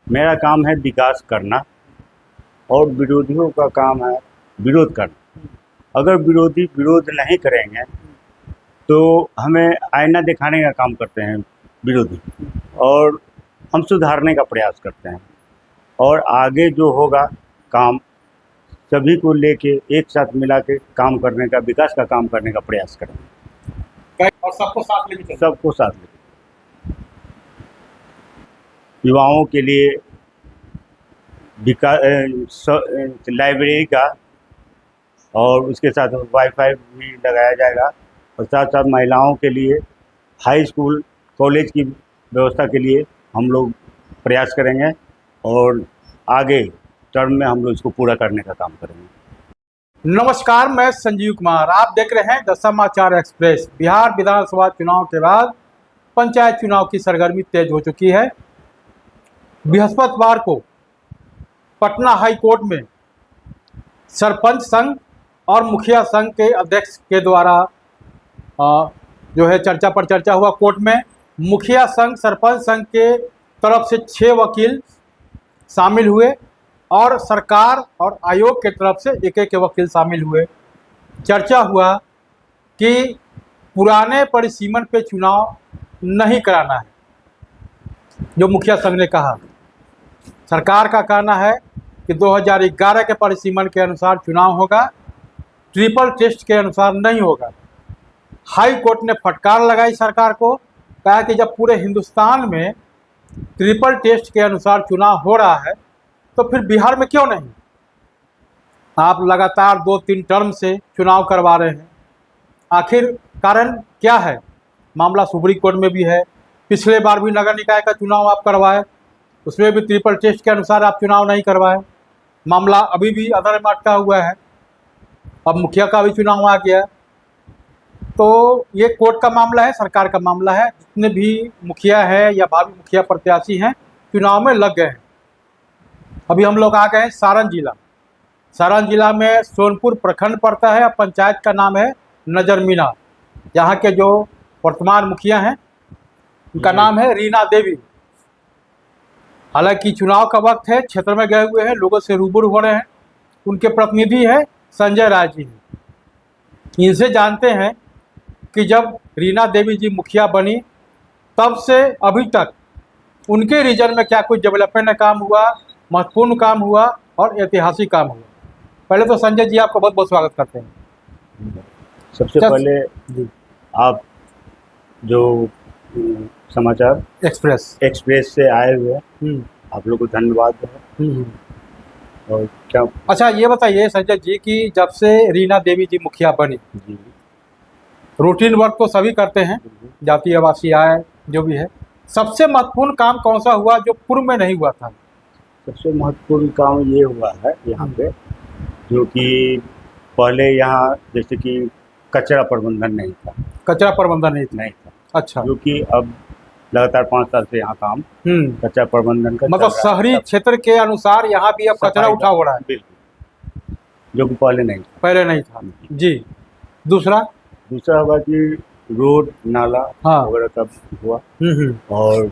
मेरा काम है विकास करना और विरोधियों का काम है विरोध करना। अगर विरोधी विरोध नहीं करेंगे तो हमें आईना दिखाने का काम करते हैं विरोधी, और हम सुधारने का प्रयास करते हैं। और आगे जो होगा काम सभी को लेके एक साथ मिला के काम करने का, विकास का काम करने का प्रयास करेंगे और सबको साथ लेके चलना। सबको साथ लेके। युवाओं के लिए लाइब्रेरी का और उसके साथ वाईफाई भी लगाया जाएगा, और साथ साथ महिलाओं के लिए हाई स्कूल कॉलेज की व्यवस्था के लिए हम लोग प्रयास करेंगे, और आगे टर्म में हम लोग इसको पूरा करने का काम करेंगे। नमस्कार, मैं संजीव कुमार, आप देख रहे हैं द समाचार एक्सप्रेस। बिहार विधानसभा चुनाव के बाद पंचायत चुनाव की सरगर्मी तेज हो चुकी है। बृहस्पतिवार को पटना हाई कोर्ट में सरपंच संघ और मुखिया संघ के अध्यक्ष के द्वारा जो है चर्चा पर चर्चा हुआ। कोर्ट में मुखिया संघ, सरपंच संघ के तरफ से 6 वकील शामिल हुए और सरकार और आयोग के तरफ से एक वकील शामिल हुए। चर्चा हुआ कि पुराने परिसीमन पे चुनाव नहीं कराना है, जो मुखिया संघ ने कहा। सरकार का कहना है कि 2011 के परिसीमन के अनुसार चुनाव होगा, ट्रिपल टेस्ट के अनुसार नहीं होगा। हाई कोर्ट ने फटकार लगाई सरकार को, कहा कि जब पूरे हिंदुस्तान में ट्रिपल टेस्ट के अनुसार चुनाव हो रहा है तो फिर बिहार में क्यों नहीं? आप लगातार 2-3 टर्म से चुनाव करवा रहे हैं, आखिर कारण क्या है? मामला सुप्रीम कोर्ट में भी है। पिछले बार भी नगर निकाय का चुनाव आप करवाए, उसमें भी ट्रिपल टेस्ट के अनुसार आप चुनाव नहीं करवाए। मामला अभी भी अदालत में अटका हुआ है। अब मुखिया का भी चुनाव आ गया, तो ये कोर्ट का मामला है, सरकार का मामला है। जितने भी मुखिया है या भावी मुखिया प्रत्याशी हैं चुनाव में लग गए हैं। अभी हम लोग आ गए हैं सारण जिला। सारण जिला में सोनपुर प्रखंड पड़ता है, पंचायत का नाम है नजरमीना। यहाँ के जो वर्तमान मुखिया हैं उनका नाम है रीना देवी। हालांकि चुनाव का वक्त है, क्षेत्र में गए हुए हैं, लोगों से रूबरू हो रहे हैं। उनके प्रतिनिधि है संजय राय जी। इनसे जानते हैं कि जब रीना देवी जी मुखिया बनी तब से अभी तक उनके रीजन में क्या कुछ डेवलपमेंट का काम हुआ, महत्वपूर्ण काम हुआ और ऐतिहासिक काम हुआ। पहले तो संजय जी आपका बहुत बहुत स्वागत करते हैं। सबसे पहले जी, आप जो समाचार एक्सप्रेस से आए हुए हैं, आप लोग को धन्यवाद है। और क्या, अच्छा ये बताइए संजय जी कि जब से रीना देवी जी मुखिया बनी, रूटीन वर्क तो सभी करते हैं, जाति आवासीय आय जो भी है, सबसे महत्वपूर्ण काम कौन सा हुआ जो पूर्व में नहीं हुआ था? सबसे महत्वपूर्ण काम ये हुआ है यहाँ पे, जो कि पहले यहाँ जैसे कि कचरा प्रबंधन नहीं था। कचरा प्रबंधन नहीं था। अच्छा, जो कि अब लगातार 5 साल से यहाँ काम कचरा प्रबंधन का मतलब शहरी क्षेत्र के अनुसार यहाँ भी अब कचरा उठा हो रहा है। बिल्कुल, जो कि पहले नहीं था। जी। दूसरा हुआ कि रोड नाला वगैरह का हुआ, और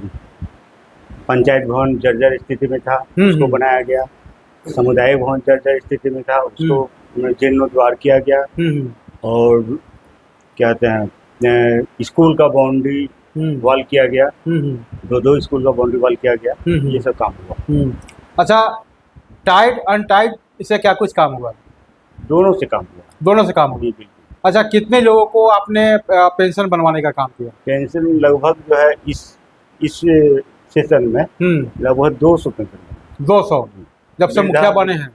पंचायत भवन जर्जर स्थिति में था, उसको बनाया गया। सामुदायिक भवन जर्जर स्थिति में था, उसको जीर्णोद्धार किया गया। और क्या कहते हैं, स्कूल का बाउंड्री वॉल किया गया, 2 स्कूल का बाउंड्री वॉल किया गया। ये सब काम हुआ। अच्छा, टाइट अनटाइट इससे क्या कुछ काम हुआ? दोनों से काम हुआ। अच्छा, कितने लोगों को आपने पेंशन बनवाने का काम किया? पेंशन लगभग जो है इस सेशन में लगभग 200 पेंशन। 200 जब से मुखिया बने हैं?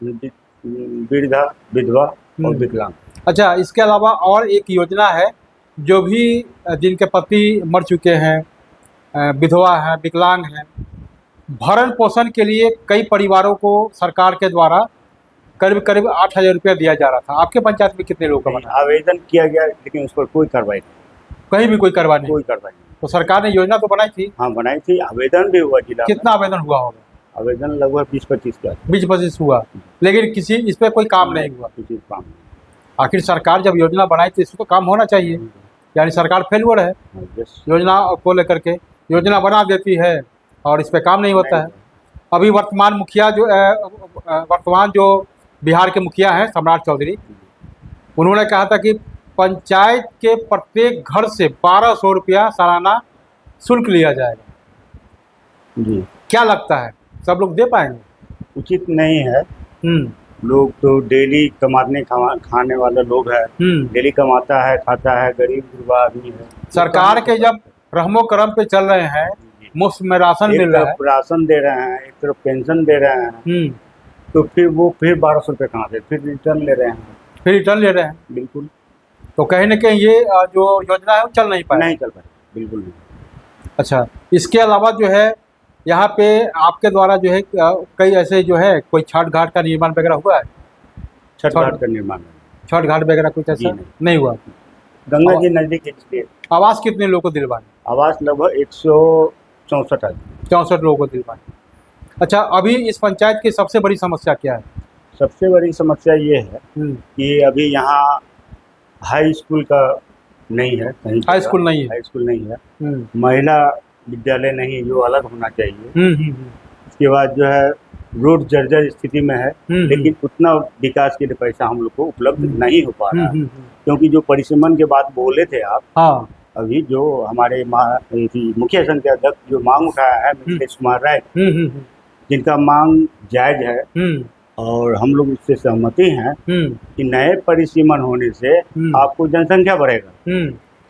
वृद्धा, विधवा और विकलांग। अच्छा, इसके अलावा और एक योजना है, जो भी जिनके पति मर चुके हैं, विधवा हैं, विकलांग हैं, भरण पोषण के लिए कई परिवारों को सरकार के द्वारा करीब 8,000 रुपया दिया जा रहा था। आपके पंचायत में कितने लोगों का बना? आवेदन किया गया, लेकिन उस पर कोई कार्रवाई नहीं। कहीं भी कोई कार्रवाई नहीं? तो सरकार ने योजना तो बनाई थी? हाँ, बनाई थी। आवेदन भी हुआ जिला। कितना आवेदन हुआ होगा? आवेदन लगभग 20-25 का। 20-25 हुआ, लेकिन किसी इस पर कोई काम नहीं हुआ। किसी काम नहीं। आखिर सरकार जब योजना बनाई तो इसको काम होना चाहिए, यानी सरकार फेलुअर है योजना को लेकर के। योजना बना देती है और इस पर काम नहीं होता है। अभी वर्तमान मुखिया जो वर्तमान जो बिहार के मुखिया हैं सम्राट चौधरी, उन्होंने कहा था कि पंचायत के प्रत्येक घर से 1200 रुपया सालाना शुल्क लिया जाएगा। जी। क्या लगता है सब लोग दे पाएंगे? उचित नहीं है। हम्म लोग तो डेली खाने वाले लोग हैं, डेली कमाता है खाता है, गरीब गुरबा आदमी है। सरकार के जब रहमो करम पे चल रहे हैं, मुफ्त में राशन एक मिल रहा है, तरफ राशन दे रहे हैं, एक तरफ पेंशन दे रहे हैं, तो फिर 1200 रुपये कहाँ से फिर रिटर्न ले रहे हैं? फिर रिटर्न ले रहे हैं। बिल्कुल। तो कहीं ना कहीं ये जो योजना है वो चल नहीं पाए। नहीं चल पाए, बिल्कुल नहीं। अच्छा, इसके अलावा जो है यहाँ पे आपके द्वारा जो है कई ऐसे जो है कोई छठ घाट का निर्माण वगैरह हुआ है? छठ घाट का निर्माण, छठ घाट वगैरह कुछ ऐसा नहीं हुआ? गंगा जी नजदीक इसलिए। आवास कितने लोगों को दिलवाए? आवास लगभग 164 लोगों को दिलवाए। अच्छा, अभी इस पंचायत की सबसे बड़ी समस्या क्या है? सबसे बड़ी समस्या ये है कि अभी यहाँ हाई स्कूल का नहीं है, कहीं हाई स्कूल नहीं है। हाई स्कूल नहीं है। महिला विद्यालय नहीं, जो अलग होना चाहिए। इसके बाद जो है रोड जर्जर स्थिति में है, लेकिन उतना विकास के लिए पैसा हम लोग को उपलब्ध नहीं हो पा रहा है। क्योंकि जो परिसीमन के बात बोले थे आप, हाँ, अभी जो हमारे मुखिया संघ के अध्यक्ष जो मांग उठाया है मिथिलेश कुमार राय, जिनका मांग जायज है और हम लोग इससे सहमति हैं कि नए परिसीमन होने से आपको जनसंख्या बढ़ेगा।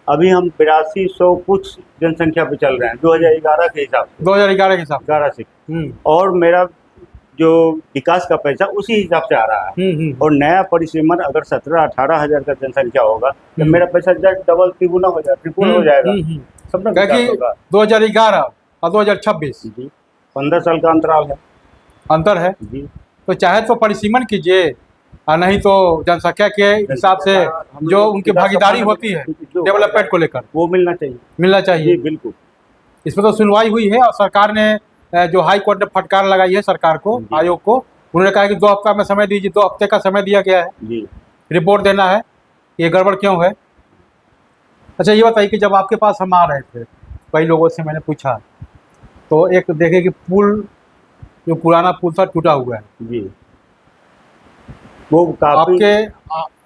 अभी हम 8200 कुछ जनसंख्या पे चल रहे हैं 2011 के हिसाब से, 2011 के हिसाब 11 से, और मेरा जो विकास का पैसा उसी हिसाब से आ रहा है। और नया परिसीमन अगर 17-18 हजार का जनसंख्या होगा तो मेरा पैसा जस्ट डबल तिगुना हो जाएगा, ट्रिपल हो जाएगा। सब 2011 और 2026 जी 15 साल का अंतर है जी। तो चाहे तो परिसीमन कीजिए और नहीं तो जनसंख्या के हिसाब से जो उनकी भागीदारी होती है डेवलपमेंट को लेकर वो मिलना चाहिए। जी, बिल्कुल। इसमें तो सुनवाई हुई है और सरकार ने जो हाई कोर्ट ने फटकार लगाई है सरकार को, आयोग को, उन्होंने कहा कि 2 हफ्ता में समय दीजिए, 2 हफ्ते का समय दिया गया है जी, रिपोर्ट देना है, ये गड़बड़ क्यों है। अच्छा, ये बताइए कि जब आपके पास हम आ रहे थे, कई लोगों से मैंने पूछा तो एक देखे कि पुल, जो पुराना पुल था, टूटा हुआ है जी। वो काफी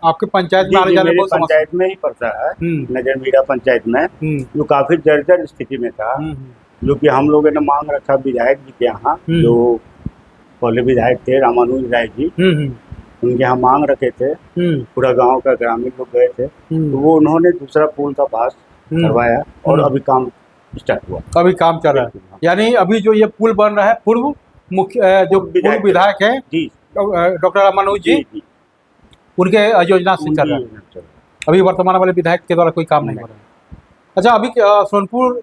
आपके पंचायत में आने जाने को पंचायत में ही पड़ता है, नजर मीरा पंचायत में, जो काफी जर्जर स्थिति में था, जो कि हम लोगों ने मांग रखा विधायक जी के यहाँ, जो पहले विधायक थे रामानुज राय जी, उनके यहाँ मांग रखे थे। पूरा गांव का ग्रामीण लोग गए थे, तो वो उन्होंने दूसरा पुल का पास करवाया और अभी काम स्टार्ट हुआ, अभी काम चल रहा है। यानी अभी जो ये पुल बन रहा है, पूर्व मुख्य जो पूर्व विधायक है डॉक्टर रामानुज जी, उनके योजना से चल रहा है। अभी वर्तमान वाले विधायक के द्वारा कोई काम नहीं हो रहा है। अच्छा, अभी सोनपुर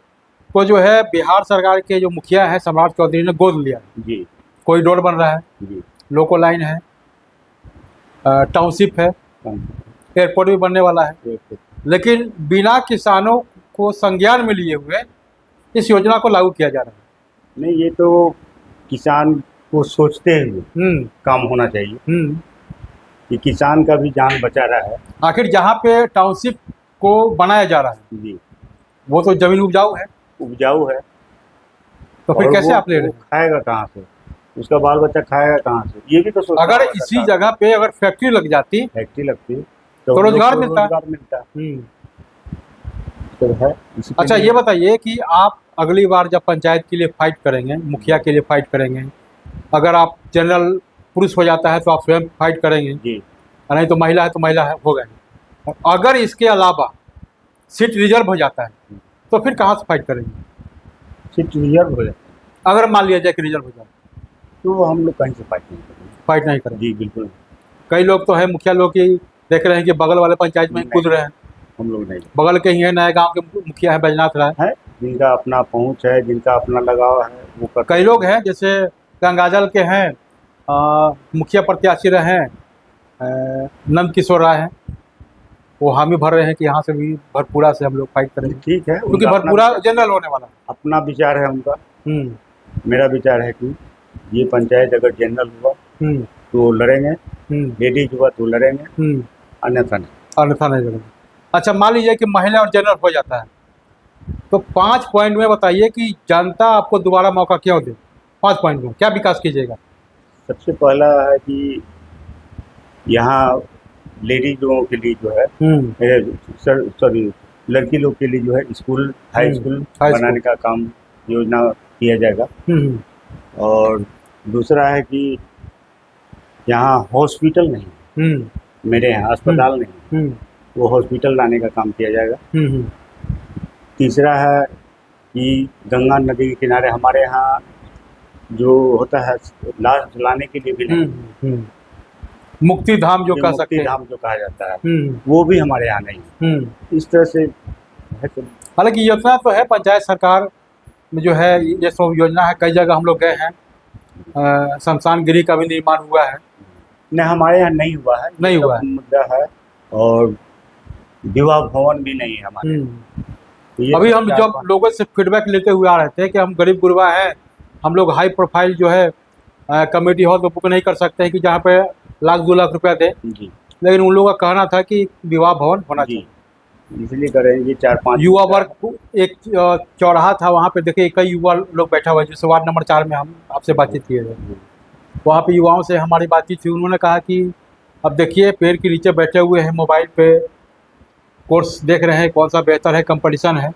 को जो है बिहार सरकार के जो मुखिया है सम्राट चौधरी ने गोद लिया जी। कोई रोड बन रहा है जी, लोको लाइन है, टाउनशिप है, एयरपोर्ट भी बनने वाला है, लेकिन बिना किसानों को संज्ञान में लिए हुए इस योजना को लागू किया जा रहा है। नहीं, ये तो किसान को सोचते हुए काम होना चाहिए कि किसान का भी जान बचा रहा है। आखिर जहाँ पे टाउनशिप को बनाया जा रहा है जी, वो तो जमीन उपजाऊ है, तो फिर कैसे आप ले रहे हैं? खाएगा कहाँ से, उसका बाल बच्चा खाएगा कहाँ से, ये भी तो अगर इसी जगह पे अगर फैक्ट्री लगती तो रोजगार मिलता तो है। अच्छा, ये बताइए कि आप अगली बार जब पंचायत के लिए फाइट करेंगे, मुखिया के लिए फाइट करेंगे, अगर आप जनरल पुरुष हो जाता है तो आप स्वयं फाइट करेंगे जी, नहीं तो महिला है तो महिला है हो गए। अगर इसके अलावा सीट रिजर्व हो जाता है तो फिर कहाँ से फाइट करेंगे? सीट रिजर्व हो जाता है, अगर मान लिया जाए कि रिजर्व हो जाए तो हम लोग कहीं से फाइट नहीं करेंगे जी, बिल्कुल। कई लोग तो है, मुखिया लोग की देख रहे हैं कि बगल वाले पंचायत में कूद रहे हैं। हम लोग नहीं, बगल के ही है, नए गांव के मुखिया है बैजनाथ राय है, जिनका अपना पहुंच है, जिनका अपना लगाव है, वो करते। कई लोग हैं जैसे गंगाजल के हैं, मुखिया प्रत्याशी रहे हैं नंद किशोर राय हैं, वो हामी भर रहे हैं कि यहाँ से भी भरपूरा से हम लोग फाइट करेंगे। ठीक है, क्योंकि भरपूरा जनरल होने वाला अपना विचार है उनका। मेरा विचार है कि ये पंचायत अगर जनरल हुआ तो लड़ेंगे, लेडीज हुआ तो लड़ेंगे, अन्यथा नहीं लड़ेंगे। अच्छा, मान लीजिए कि महिला और जनरल हो जाता है तो 5 पॉइंट में बताइए कि जनता आपको दोबारा मौका क्यों दे? 5 पॉइंट में क्या विकास कीजिएगा? सबसे पहला है कि यहाँ लेडीज लोगों के लिए जो है सॉरी लड़की लोग के लिए जो है स्कूल हाई स्कूल हाई बनाने का काम योजना किया जाएगा। और दूसरा है कि यहाँ हॉस्पिटल नहीं, मेरे यहाँ अस्पताल नहीं, वो हॉस्पिटल लाने का काम किया जाएगा। तीसरा है कि गंगा नदी के किनारे हमारे यहाँ जो होता है लाश जलाने के लिए भी नहीं, मुक्ति धाम जो कह सकते मुक्ति हैं, धाम जो कहा जाता है वो भी हमारे यहाँ नहीं है। इस तरह से है तो हालांकि योजना तो है पंचायत सरकार में जो है, ये सब योजना है, कई जगह हम लोग गए हैं। शमशान गृह का भी निर्माण हुआ है, नहीं हमारे यहाँ नहीं हुआ है, नहीं हुआ है। मुद्दा है। और विवाह भवन भी नहीं है हमारे तो ये अभी सब हम चार जब पांच- लोगों से फीडबैक लेते हुए आ रहे थे कि हम गरीब गुरबा हैं, हम लोग हाई प्रोफाइल जो है कमेटी हॉल तो बुक नहीं कर सकते हैं कि जहाँ पे लाख 2 लाख रुपया दे, जी लेकिन उन लोगों का कहना था कि विवाह भवन होना जी चाहिए। इसलिए करेंगे 4-5 युवा वर्ग को एक चौराहा था, वहाँ पे देखिए कई युवा लोग बैठा हुआ है, जैसे वार्ड नंबर 4 में हम आपसे बातचीत किए थे, वहाँ पे युवाओं से हमारी बातचीत थी। उन्होंने कहा कि अब देखिए पेड़ के नीचे बैठे हुए हैं, मोबाइल पे कोर्स देख रहे हैं, कौन सा बेहतर है, कंपटीशन है,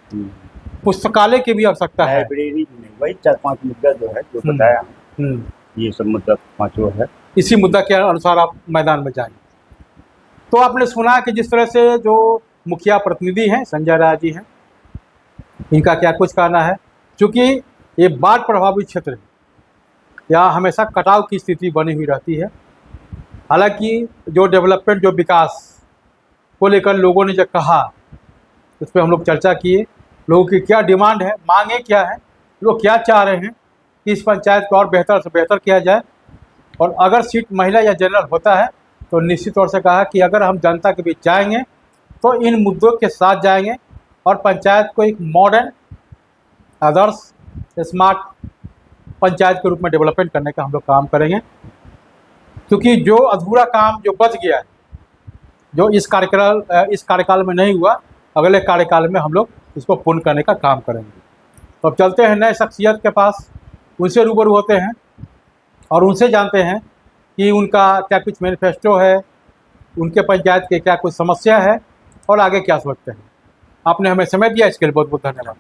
पुस्तकालय की भी आवश्यकता है। लाइब्रेरी भी नहीं, वही 4-5 मुद्दा जो है जो बताया ये सब मुद्दा 5 है। इसी मुद्दा के अनुसार आप मैदान में जाएं। तो आपने सुना कि जिस तरह से जो मुखिया प्रतिनिधि हैं संजय राय जी हैं, इनका क्या कुछ कहना है। क्योंकि ये बाढ़ प्रभावित क्षेत्र है, यहाँ हमेशा कटाव की स्थिति बनी हुई रहती है। हालांकि जो डेवलपमेंट, जो विकास को लेकर लोगों ने जो कहा, उस पर हम लोग चर्चा किए। लोगों की क्या डिमांड है, मांगे क्या है, लोग क्या चाह रहे हैं कि इस पंचायत को और बेहतर से बेहतर किया जाए। और अगर सीट महिला या जनरल होता है तो निश्चित तौर से कहा कि अगर हम जनता के बीच जाएंगे तो इन मुद्दों के साथ जाएंगे और पंचायत को एक मॉडर्न, आदर्श, स्मार्ट पंचायत के रूप में डेवलपमेंट करने का हम लोग काम करेंगे। क्योंकि जो अधूरा काम जो बच गया है, जो इस कार्यकाल में नहीं हुआ, अगले कार्यकाल में हम लोग इसको पूर्ण करने का काम करेंगे। तो अब चलते हैं नए शख्सियत के पास, उनसे रूबरू होते हैं और उनसे जानते हैं कि उनका क्या कुछ मैनिफेस्टो है, उनके पंचायत की क्या कुछ समस्या है और आगे क्या सोचते हैं। आपने हमें समय दिया, इसके लिए बहुत बहुत धन्यवाद।